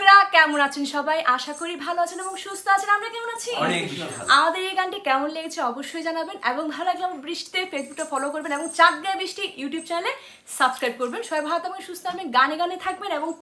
বন্ধুরা কেমন আছেন সবাই? আশা করি ভালো আছেন এবং সুস্থ আছেন। আমরা কেমন আছি? আমাদের এই গানটি কেমন লেগেছে অবশ্যই জানাবেন এবং ভালো লাগলে আমার বৃষ্টিতে ফেসবুকটা ফলো করবেন এবং চাঁদ গায়ে বৃষ্টি ইউটিউব চ্যানেলে সাবস্ক্রাইব করবেন। সবাই ভালো থাকবেন, সুস্থ থাকবেন, গানে গানে থাকবেন এবং